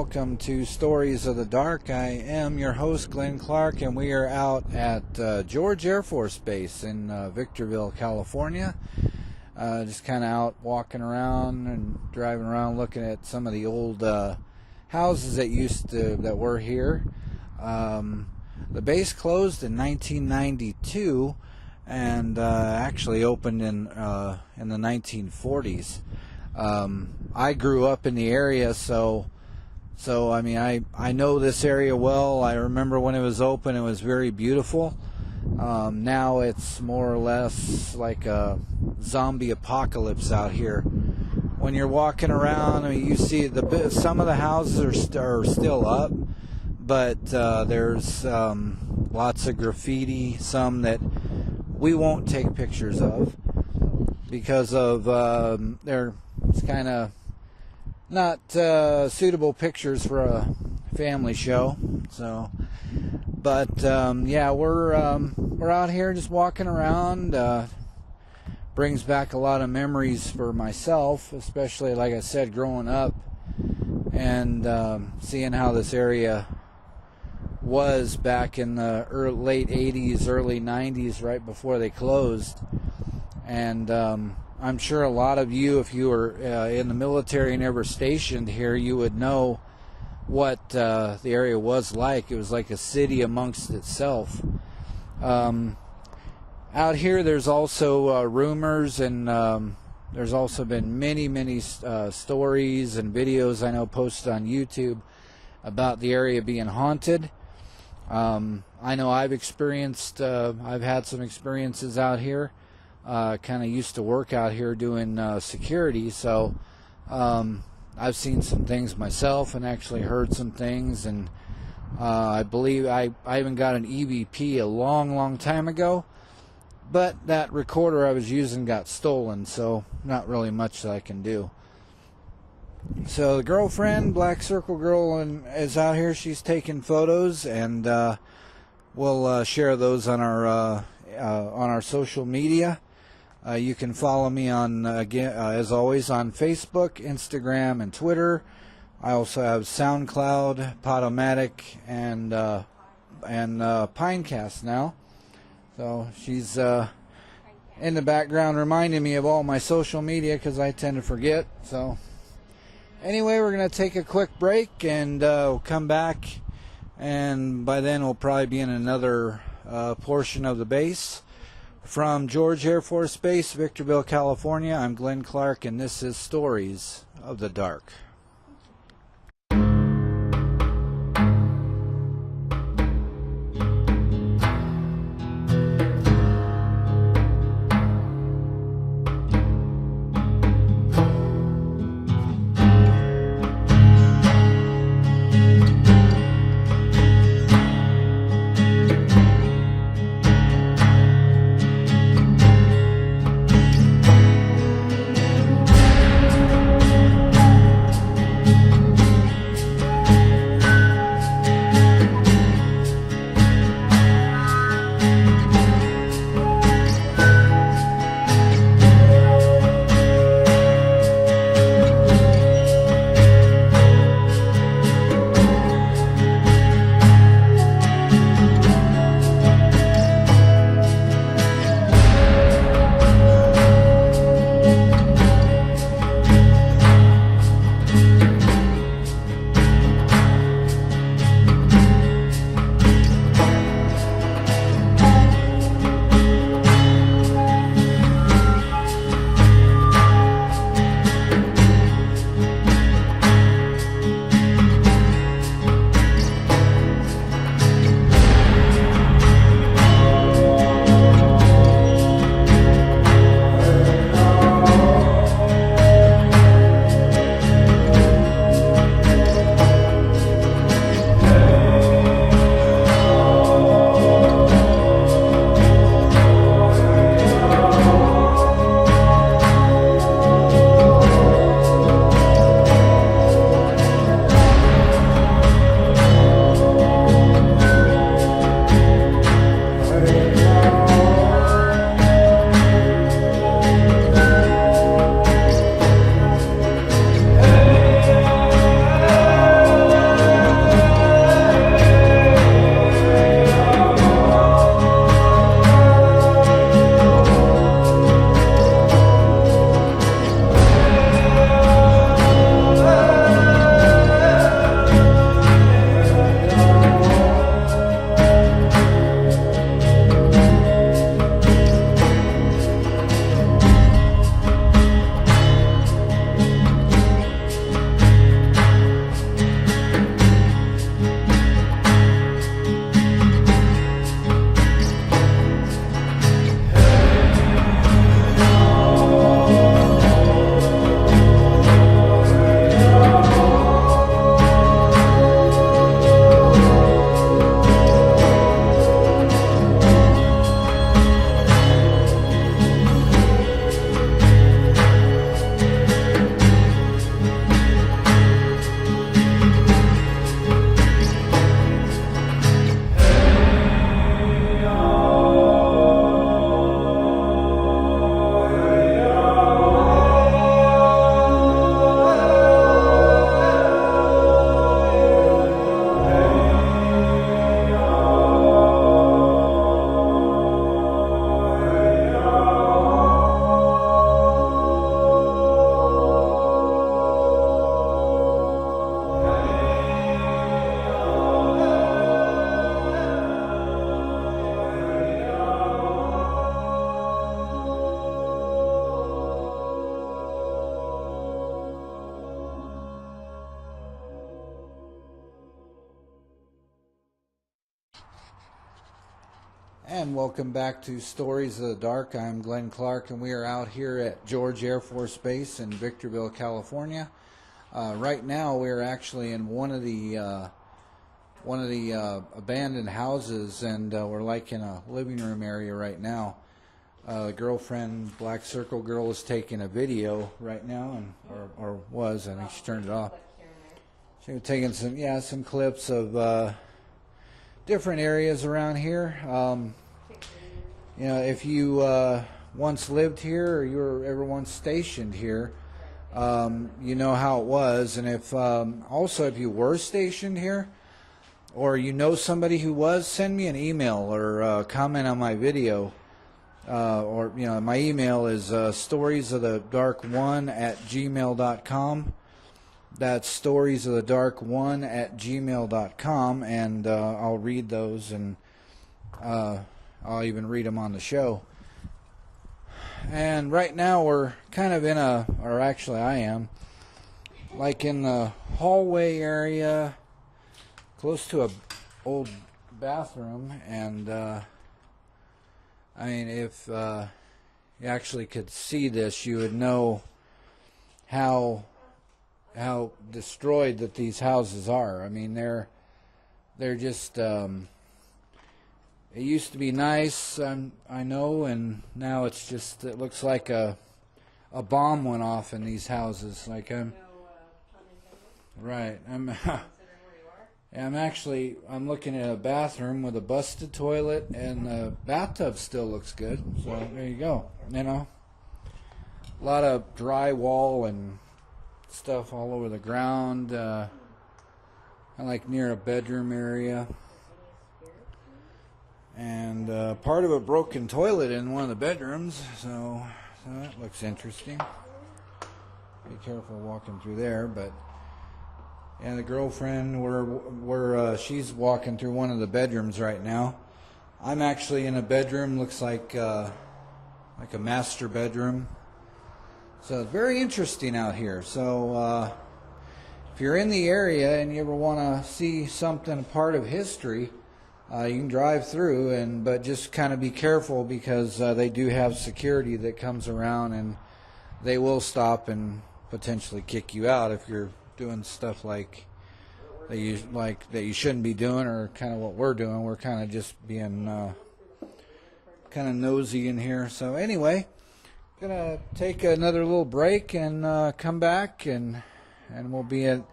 welcome to Stories of the Dark. I am your host, Glen Clark, and we are out at George Air Force Base in Victorville, California. Just kind of out walking around and driving around looking at some of the old houses that were here. The base closed in 1992 and actually opened in the 1940s. I grew up in the area, so I mean I know this area well. I remember when it was open; it was very beautiful. Now it's more or less like a zombie apocalypse out here. When you're walking around, I mean, you see some of the houses are still up, but there's lots of graffiti, some that we won't take pictures of because of they're kind of not suitable pictures for a family show. So, but yeah, we're out here just walking around. Brings back a lot of memories for myself, especially, like I said, growing up and seeing how this area was back in the late 80s, early 90s, right before they closed. And I'm sure a lot of you, if you were in the military and ever stationed here, you would know what the area was like. It was like a city amongst itself. Out here, there's also rumors, and there's also been many stories and videos I know posted on YouTube about the area being haunted. I know I've had some experiences out here. Kind of used to work out here doing security, so I've seen some things myself and actually heard some things, and I believe I even got an EVP a long time ago, but that recorder I was using got stolen, so not really much that I can do. So the girlfriend, BlakCircleGirl, is out here. She's taking photos, and we'll share those on our social media. You can follow me on as always on Facebook, Instagram, and Twitter. I also have SoundCloud, PodOMatic, and Pinecast now. So she's in the background reminding me of all my social media because I tend to forget. So anyway, we're going to take a quick break and we'll come back, and by then we'll probably be in another portion of the base. From George Air Force Base, Victorville, California, I'm Glen Clark, and this is Stories of the Dark. And welcome back to Stories of the Dark. I'm Glen Clark, and we are out here at George Air Force Base in Victorville, California. Right now, we're actually in one of the abandoned houses, and we're like in a living room area right now. Girlfriend, BlakCircleGirl, is taking a video right now, and or was. I think she turned it off. She was taking some clips of different areas around here. If you once lived here or you were ever once stationed here, you know how it was. And if you were stationed here, or you know somebody who was, send me an email or comment on my video. My email is storiesofthedark1@gmail.com. That's storiesofthedark1@gmail.com, and I'll read those, and I'll even read them on the show. And right now we're kind of I am, like in the hallway area, close to a old bathroom, and if you actually could see this, you would know how destroyed that these houses are. I mean, they're just it used to be nice, I know, and now it looks like a bomb went off in these houses. Like I'm looking at a bathroom with a busted toilet, and the bathtub still looks good. So there you go. A lot of drywall and stuff all over the ground, like near a bedroom area, and part of a broken toilet in one of the bedrooms. So that looks interesting. Be careful walking through there, but. And the girlfriend, she's walking through one of the bedrooms right now. I'm actually in a bedroom, looks like a master bedroom. So it's very interesting out here. So if you're in the area and you ever want to see something, a part of history, you can drive through, but just kind of be careful, because they do have security that comes around, and they will stop and potentially kick you out if you're doing stuff that you shouldn't be doing, or kind of what we're doing. We're kind of just being kind of nosy in here. So anyway, gonna take another little break and come back, and we'll be at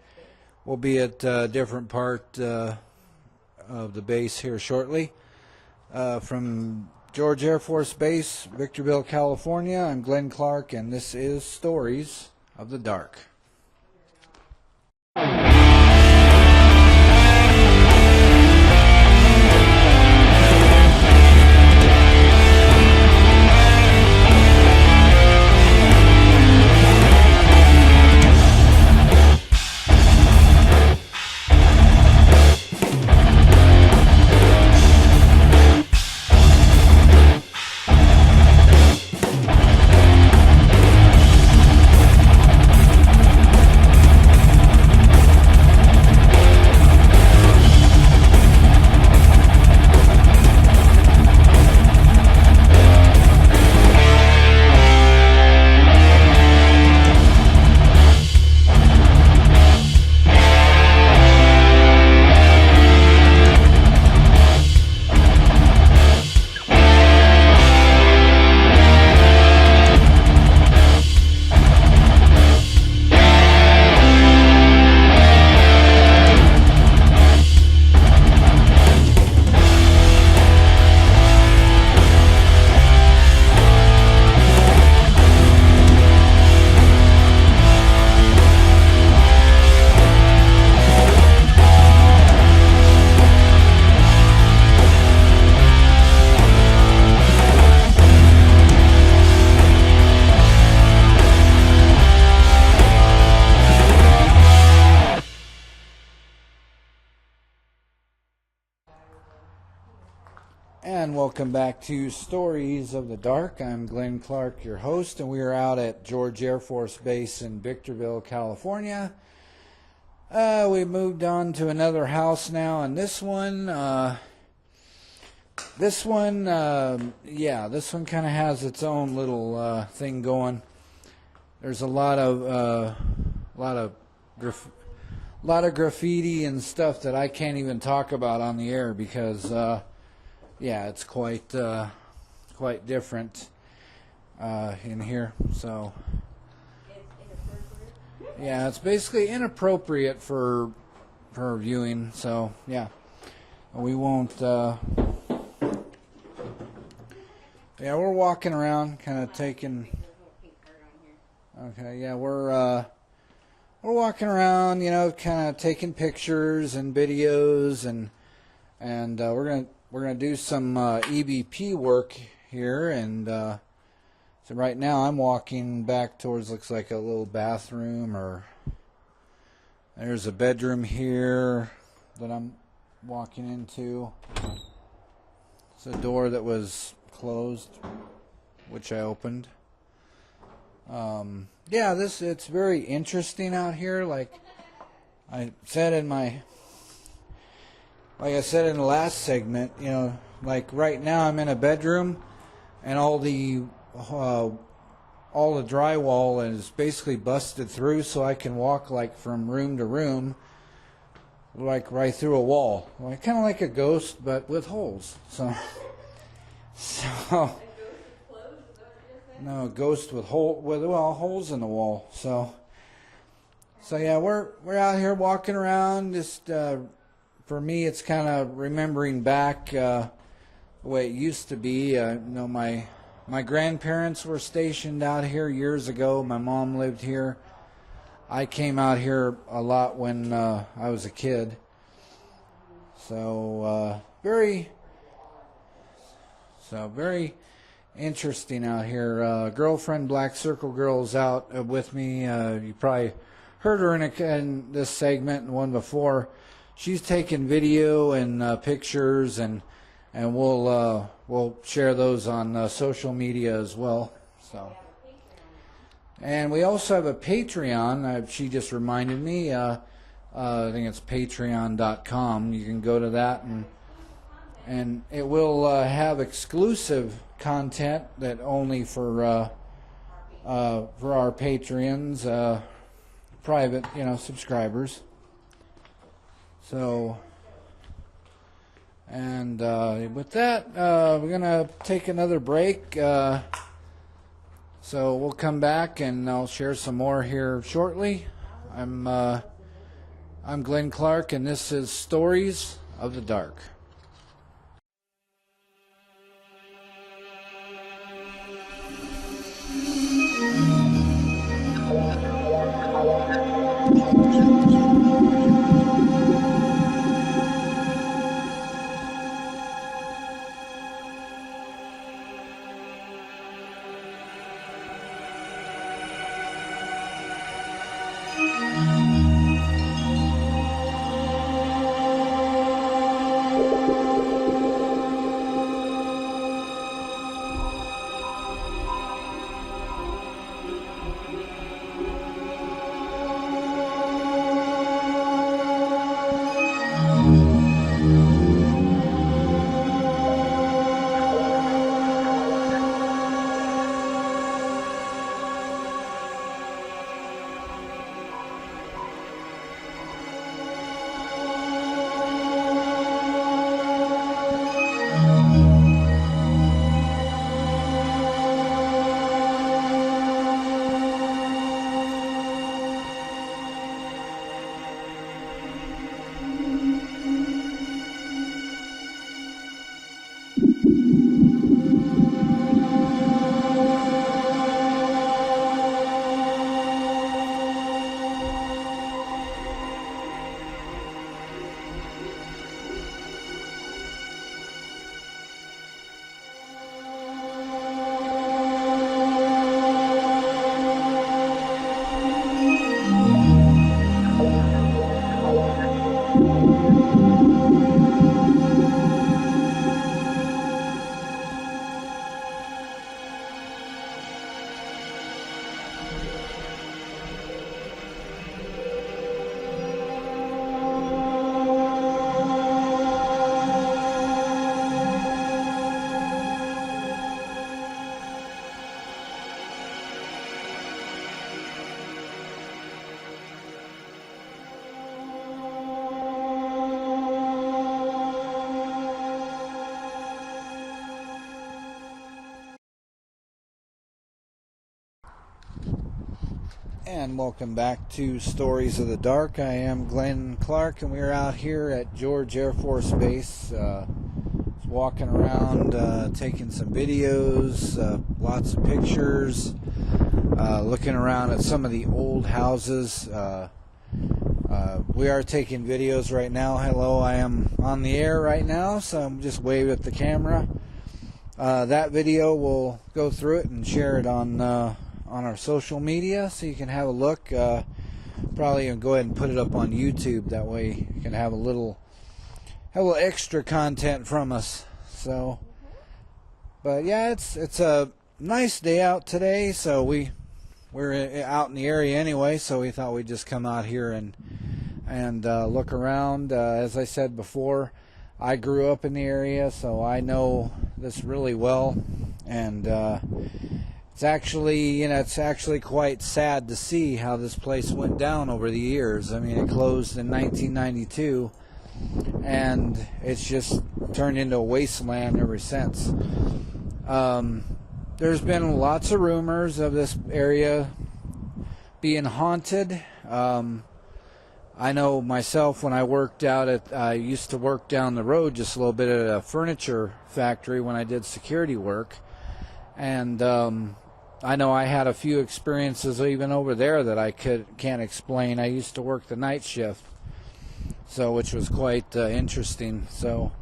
a different part of the base here shortly. From George Air Force Base, Victorville, California, I'm Glen Clark, and this is Stories of the Dark. And welcome back to Stories of the Dark. I'm Glen Clark, your host, and we are out at George Air Force Base in Victorville, California. We moved on to another house now, and this one This one, yeah, this one kind of has its own little thing going. There's a lot of graffiti and stuff that I can't even talk about on the air because, yeah, it's quite different in here. So, yeah, it's basically inappropriate for viewing. So, yeah, we won't. Yeah, we're walking around, kind of taking. Okay, yeah, we're walking around, you know, kind of taking pictures and videos, and we're gonna do some EVP work here, and so right now I'm walking back towards, looks like a little bathroom, or there's a bedroom here that I'm walking into. It's a door that was closed, which I opened. Yeah, it's very interesting out here. Like I said in the last segment, you know, like right now I'm in a bedroom, and all the drywall is basically busted through, so I can walk like from room to room, like right through a wall, like kind of like a ghost, but with holes. So. No, ghost with holes in the wall. So yeah, we're out here walking around. Just for me, it's kind of remembering back the way it used to be. You know, my grandparents were stationed out here years ago. My mom lived here. I came out here a lot when I was a kid. So very interesting out here. Girlfriend BlakCircleGirl is out with me. You probably heard her in this segment and one before. She's taking video and pictures, and we'll share those on social media as well. So, and we also have a Patreon. She just reminded me. I think it's patreon.com. You can go to that, and it will have exclusive content that only for our Patreons, private, you know, subscribers. So, and with that, we're gonna take another break. So we'll come back and I'll share some more here shortly. I'm Glen Clark, and this is Stories of the Dark. And welcome back to Stories of the Dark. I am Glen Clark, and we're out here at George Air Force Base, walking around, taking some videos, lots of pictures, looking around at some of the old houses. We are taking videos right now. Hello, I am on the air right now, so I'm just waving at the camera. That video, we'll go through it and share it on our social media, so you can have a look. Probably even go ahead and put it up on YouTube. That way you can have a little extra content from us. So, but yeah, it's a nice day out today. So we're out in the area anyway. So we thought we'd just come out here and look around. As I said before, I grew up in the area, so I know this really well, and it's actually quite sad to see how this place went down over the years. I mean, it closed in 1992, and it's just turned into a wasteland ever since. There's been lots of rumors of this area being haunted. I know myself, when I worked I used to work down the road just a little bit at a furniture factory when I did security work, and I know I had a few experiences even over there that I can't explain. I used to work the night shift, which was quite interesting. So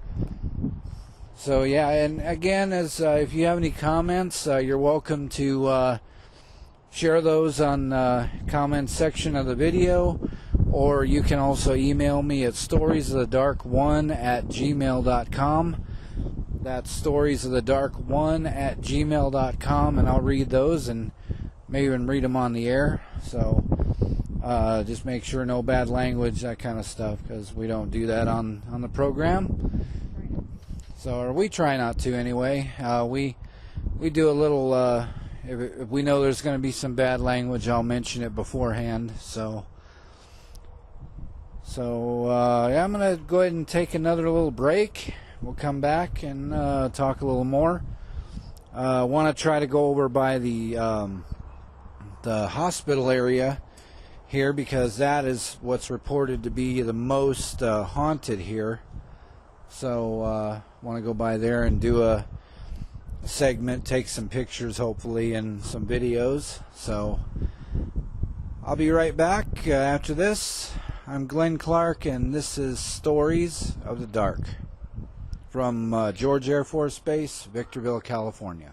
yeah, and again, if you have any comments, you're welcome to share those on the comment section of the video, or you can also email me at storiesofthedark1@gmail.com. That's storiesofthedark1@gmail.com, and I'll read those and maybe even read them on the air. So just make sure no bad language, that kind of stuff, because we don't do that on the program. So, or we try not to anyway. We do a little, if we know there's going to be some bad language, I'll mention it beforehand. So yeah, I'm going to go ahead and take another little break. We'll come back and talk a little more. I want to try to go over by the hospital area here, because that is what's reported to be the most haunted here. So I want to go by there and do a segment, take some pictures hopefully, and some videos. So I'll be right back after this. I'm Glen Clark, and this is Stories of the Dark from George Air Force Base, Victorville, California.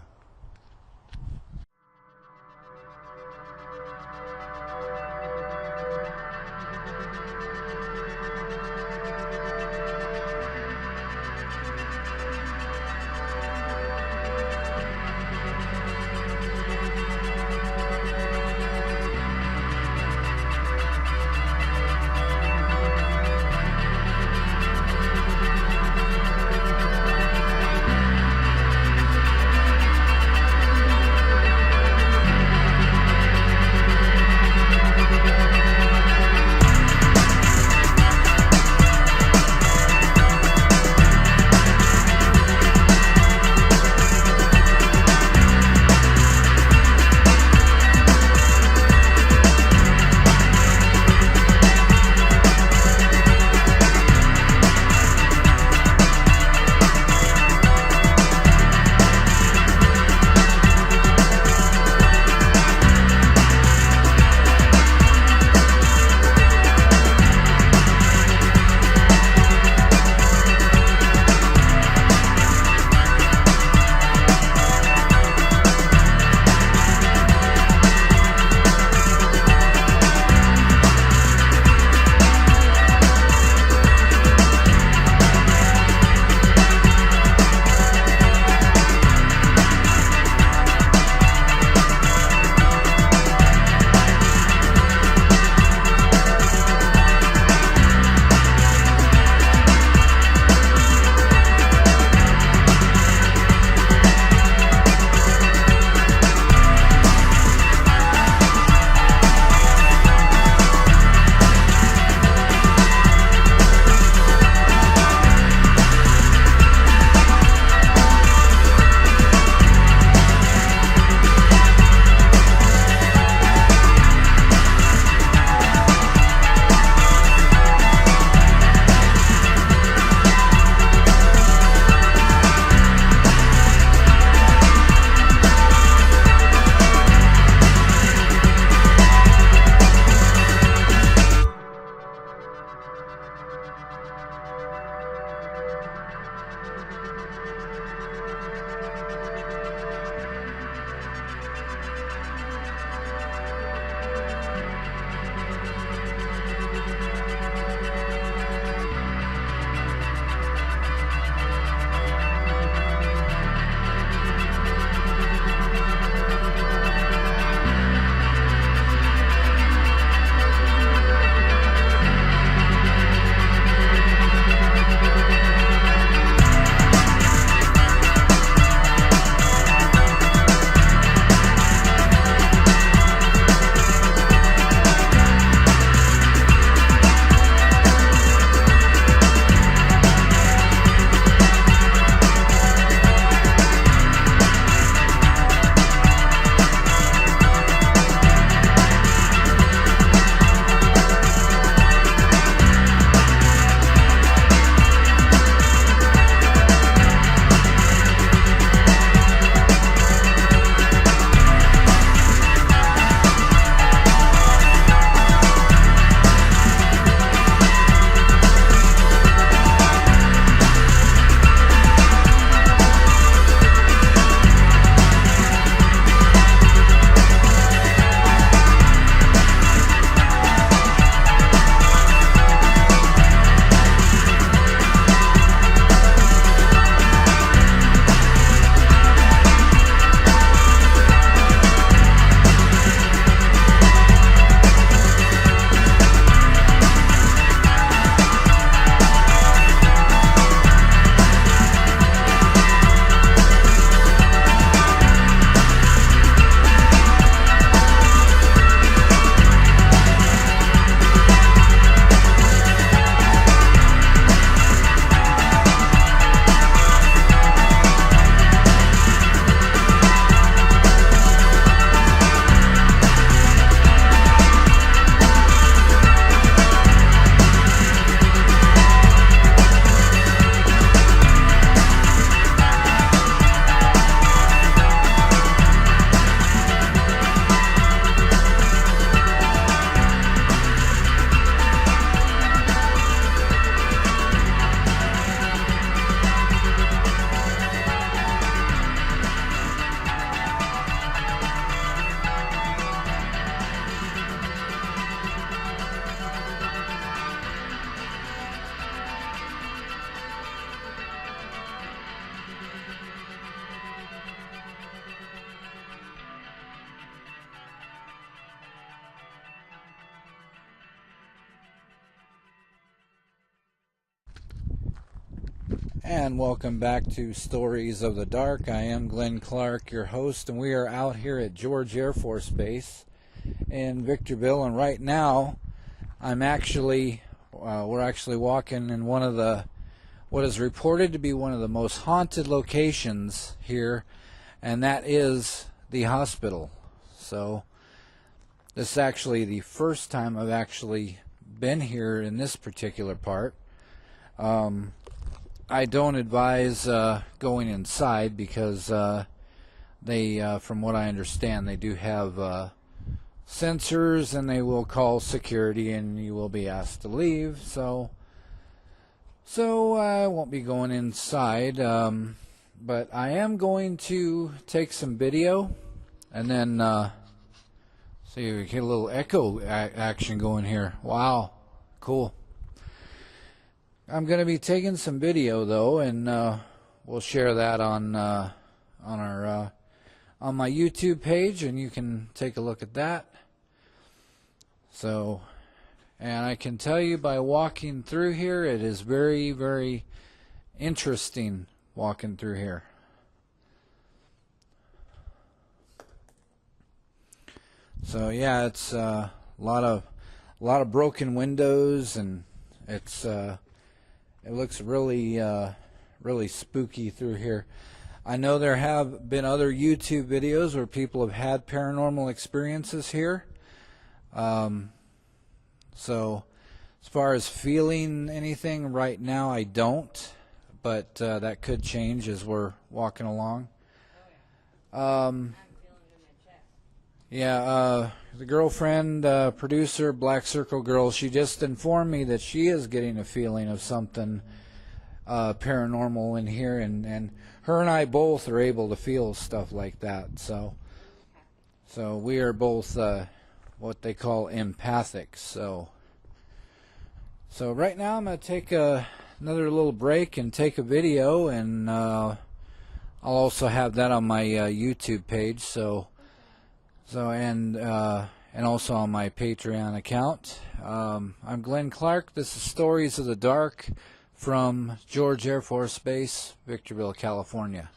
And welcome back to Stories of the Dark. I am Glen Clark, your host, and we are out here at George Air Force Base in Victorville. And right now, we're actually walking in one of what is reported to be one of the most haunted locations here, and that is the hospital. So this is actually the first time I've actually been here in this particular part. I don't advise going inside because they, from what I understand, they do have sensors, and they will call security and you will be asked to leave. So I won't be going inside, but I am going to take some video, and then see, we get a little echo action going here. Wow, cool. I'm going to be taking some video though, and we'll share that on my YouTube page, and you can take a look at that. So, and I can tell you by walking through here, it is very, very interesting walking through here. So yeah, it's a lot of broken windows, and it looks really really spooky through here. I know there have been other YouTube videos where people have had paranormal experiences here. So as far as feeling anything right now, I don't, but that could change as we're walking along. Yeah, the girlfriend, producer, BlakCircleGirl, she just informed me that she is getting a feeling of something paranormal in here, and her and I both are able to feel stuff like that. So we are both what they call empathic. So right now I'm going to take another little break and take a video, and I'll also have that on my YouTube page. And also on my Patreon account. I'm Glen Clark. This is Stories of the Dark from George Air Force Base, Victorville, California.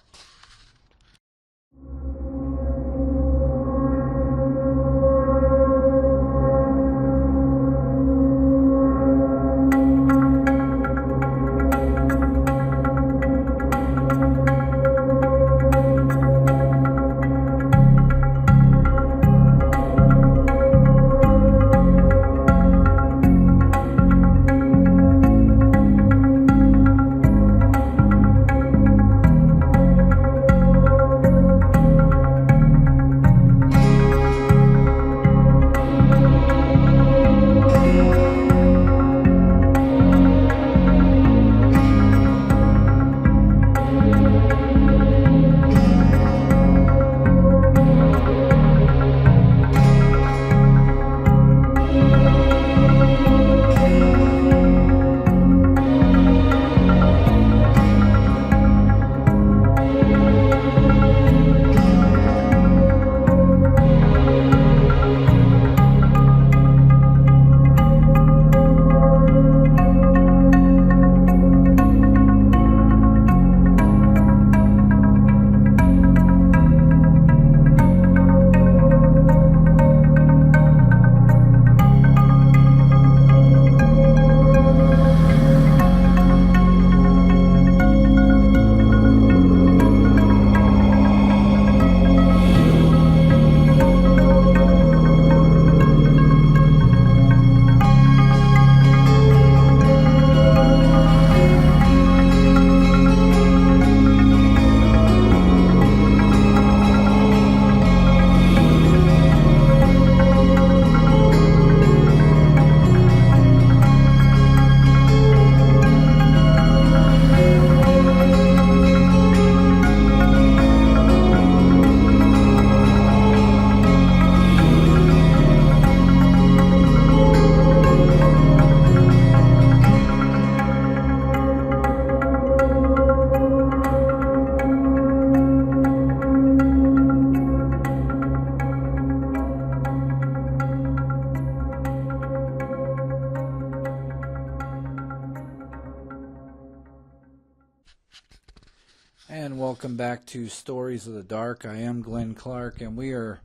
welcome back to Stories of the Dark. I am Glen Clark, and we are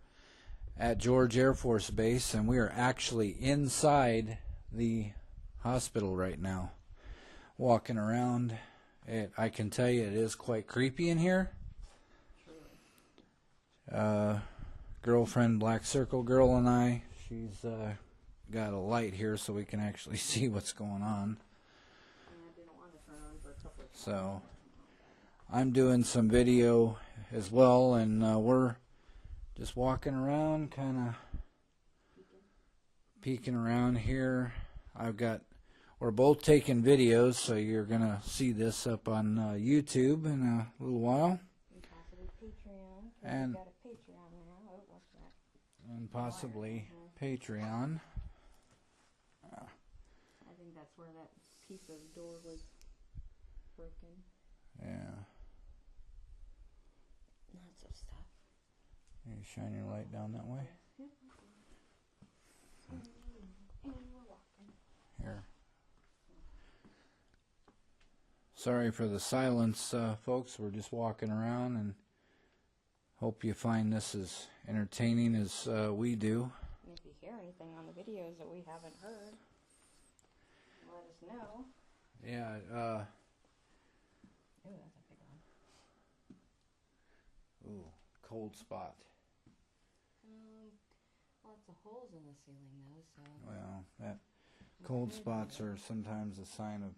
at George Air Force Base, and we are actually inside the hospital right now, walking around. I can tell you it is quite creepy in here. Girlfriend BlakCircleGirl and I, she's got a light here so we can actually see what's going on. So I'm doing some video as well, and we're just walking around, kind of peeking around here. We're both taking videos, so you're gonna see this up on YouTube in a little while. And possibly Patreon. And we've got a Patreon now. Oh, what's that? And possibly Patreon. I think that's where that piece of door was broken. Yeah. Lots of stuff. You shine your light down that way. And we're walking. Here. Sorry for the silence, folks. We're just walking around, and hope you find this as entertaining as we do. And if you hear anything on the videos that we haven't heard, let us know. Yeah. Ooh, that's a big one. Ooh, cold spot. Lots of holes in the ceiling, though, so... Well, that cold spots are sometimes a sign of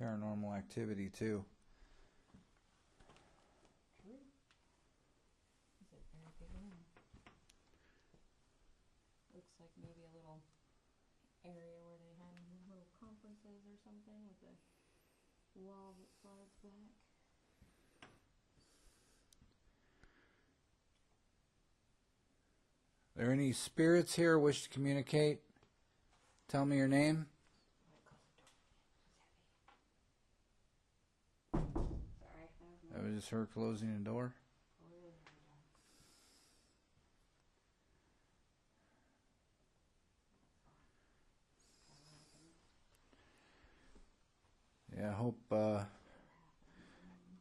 paranormal activity, too. True. Is it very big room? Looks like maybe a little area where they had little conferences or something with a wall that slides back. Are there any spirits here wish to communicate? Tell me your name. Sorry. That was just her closing the door. Yeah, I hope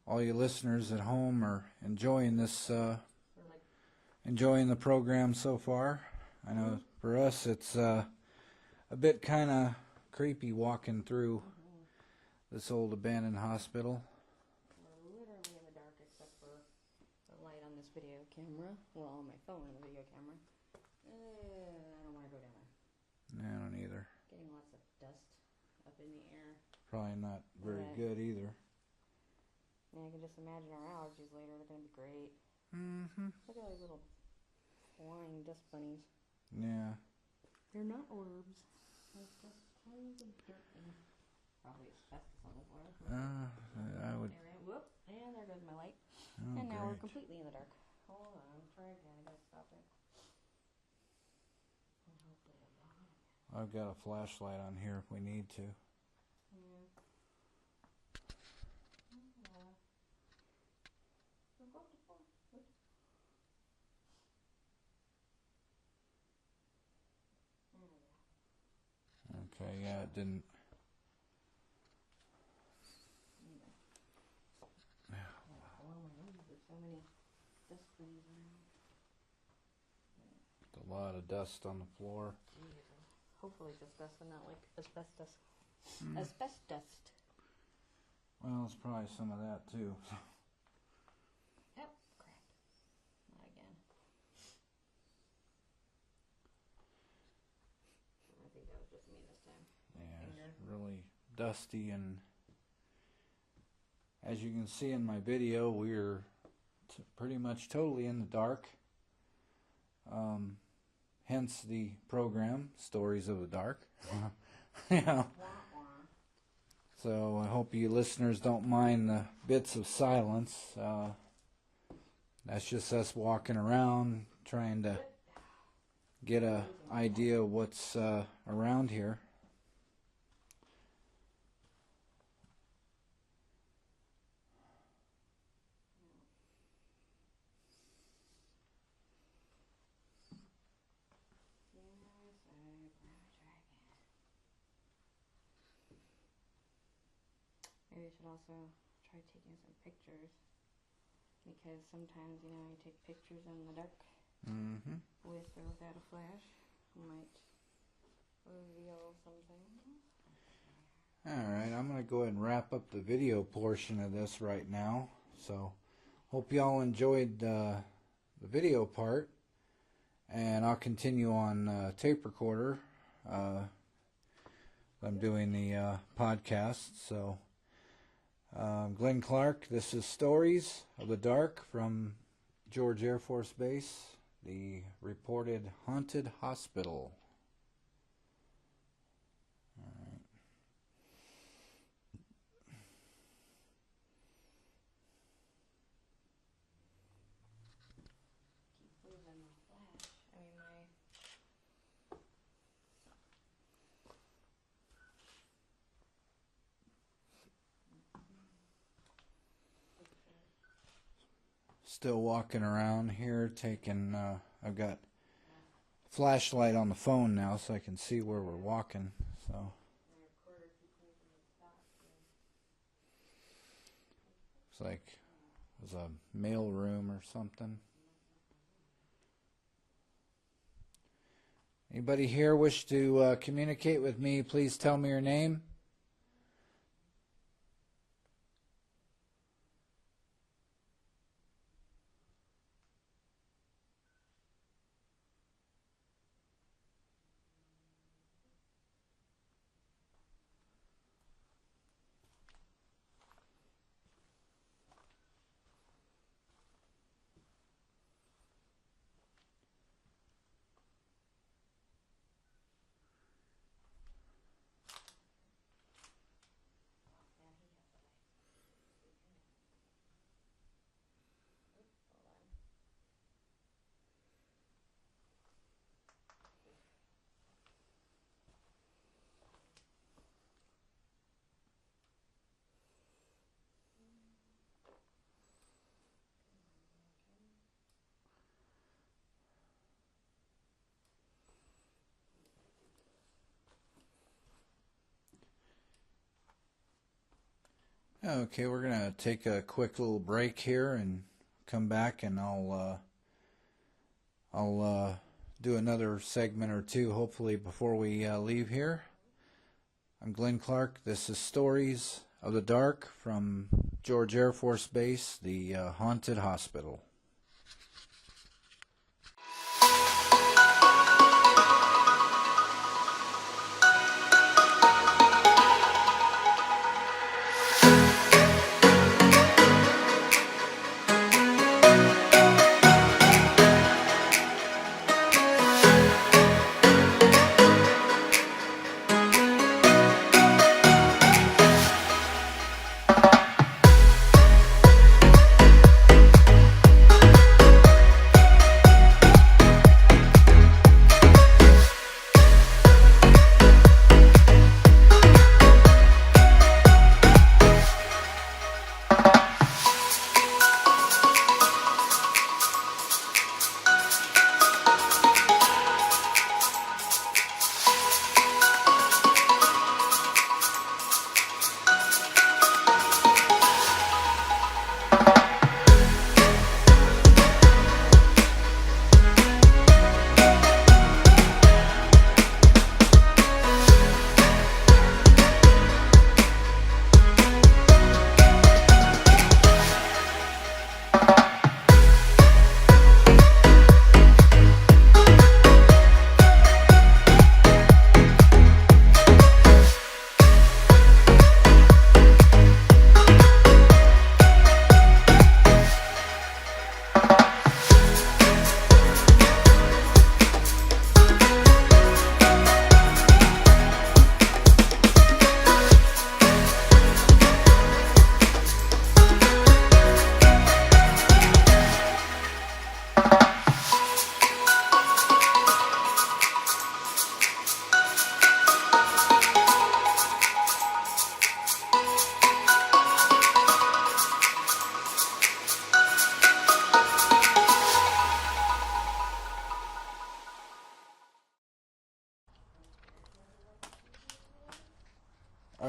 all you listeners at home are enjoying this, enjoying the program so far. I know for us it's a bit kind of creepy walking through this old abandoned hospital. We're literally in the dark except for the light on this video camera. Well, on my phone and the video camera. I don't want to go down there. I don't either. Getting lots of dust up in the air. Probably not very good either. Yeah, I can just imagine our allergies later. They're going to be great. Mm-hmm. Look at those little flying dust bunnies. Yeah. They're not orbs. They're just tons of dirt and probably asbestos on the floor. I would. Whoop, and there goes my light. Oh, And now we're great. completely in the dark. Hold on, try again. I gotta stop it. And hopefully it'll go on again. I've got a flashlight on here if we need to. Yeah. Go up the floor. Whoops. Okay, yeah, it didn't. There's so many dust bunnies around. A lot of dust on the floor. Jesus. Hopefully just dust and not like asbestos. Asbestos. Well, it's probably some of that too. Yep. Crap. Not again. I think that was just me this time. Yeah, it's really dusty, and as you can see in my video, we're pretty much totally in the dark. Hence the program, Stories of the Dark. Yeah. So I hope you listeners don't mind the bits of silence. That's just us walking around, trying to get an idea of what's around here. Maybe I should also try taking some pictures because sometimes, you take pictures in the dark with or without a flash. Might reveal something. Alright, I'm going to go ahead and wrap up the video portion of this right now. So, hope y'all enjoyed the video part. And I'll continue on tape recorder. I'm doing the podcast. So, Glen Clark, this is Stories of the Dark from George Air Force Base, the reported haunted hospital. Still walking around here taking, I've got flashlight on the phone now so I can see where we're walking. So it's like it was a mail room or something. Anybody here wish to communicate with me, please tell me your name. Okay, we're gonna take a quick little break here and come back, and I'll do another segment or two, hopefully, before we leave here. I'm Glen Clark. This is Stories of the Dark from George Air Force Base, the haunted hospital.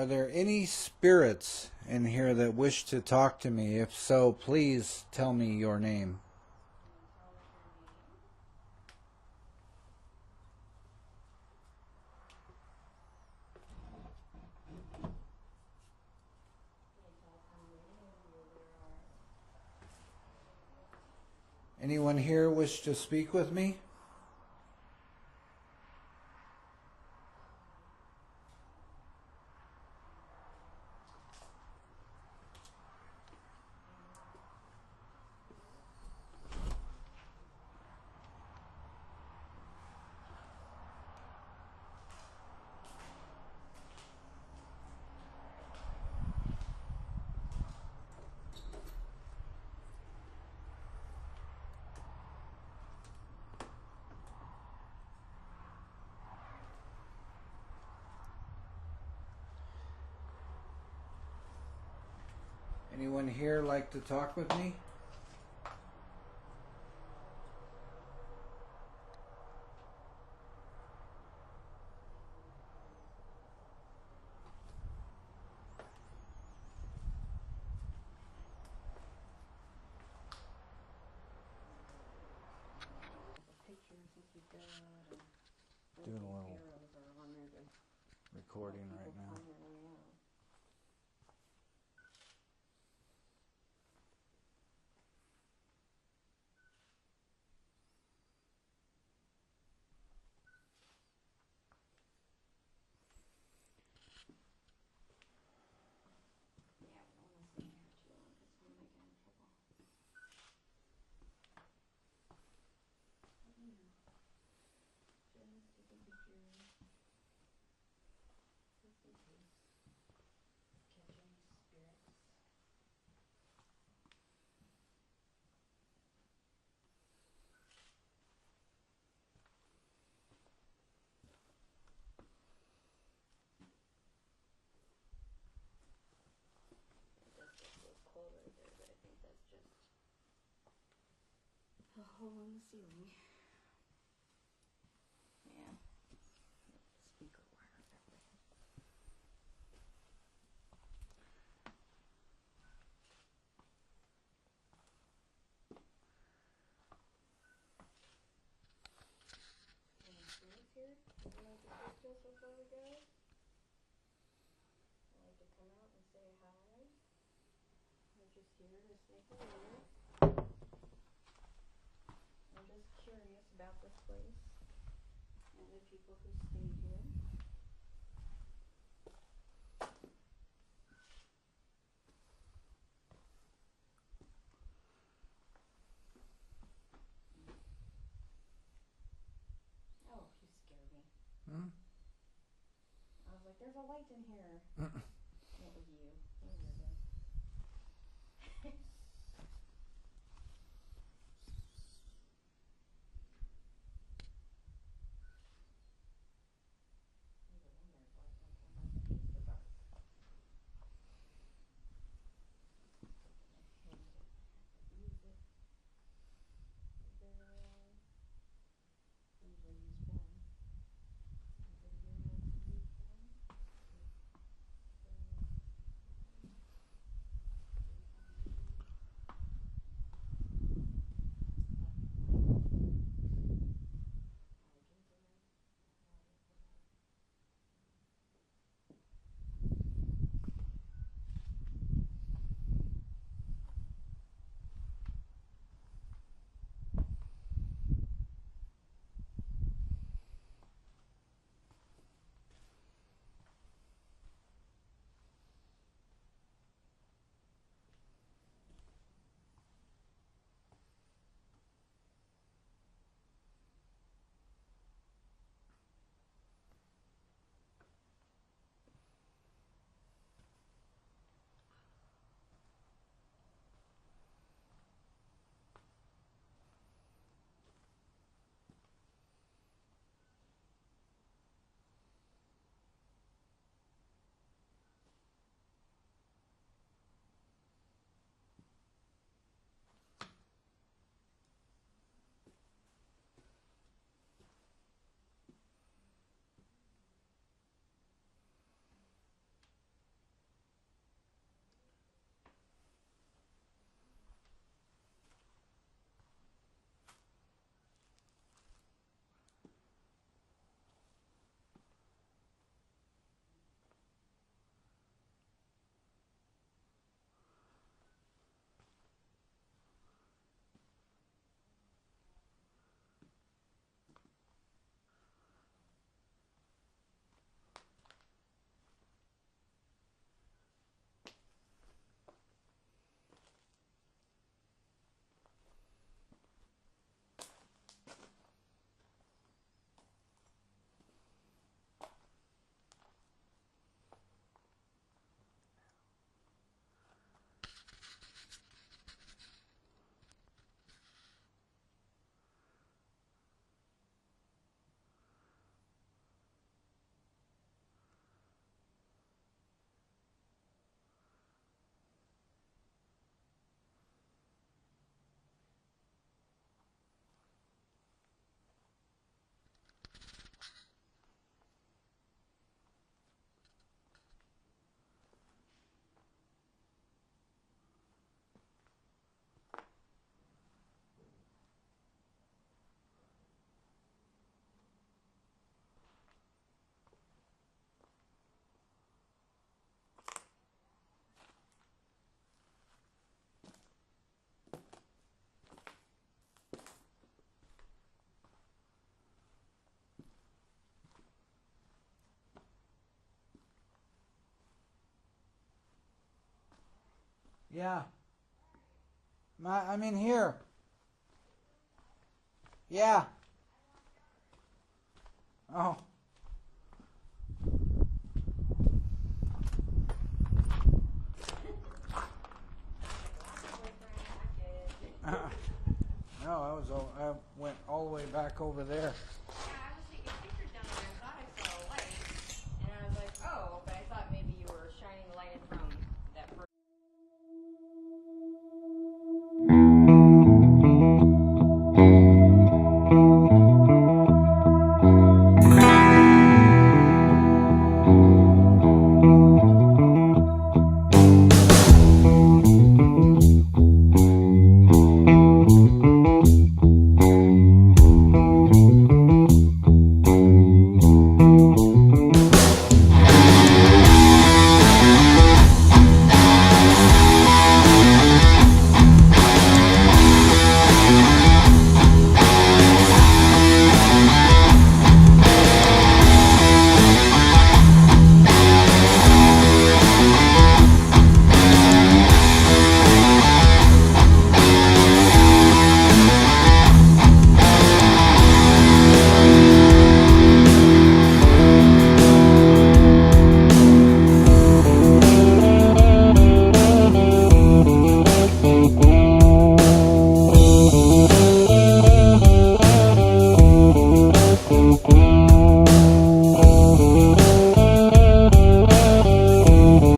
Are there any spirits in here that wish to talk to me? If so, please tell me your name. Anyone here wish to speak with me? Anyone here like to talk with me? Doing a little recording right now. A hole in the ceiling. Yeah. Speaker wire. Any spirits here? Would you like to speak to us before we go? I'd like to come out and say hi. We're just here to say hello. I'm just curious about this place and the people who stay here. Oh, you scared me. I was like, there's a light in here. It was you. You weirdo. Yeah. I'm in here. Yeah. Oh. No, I went all the way back over there.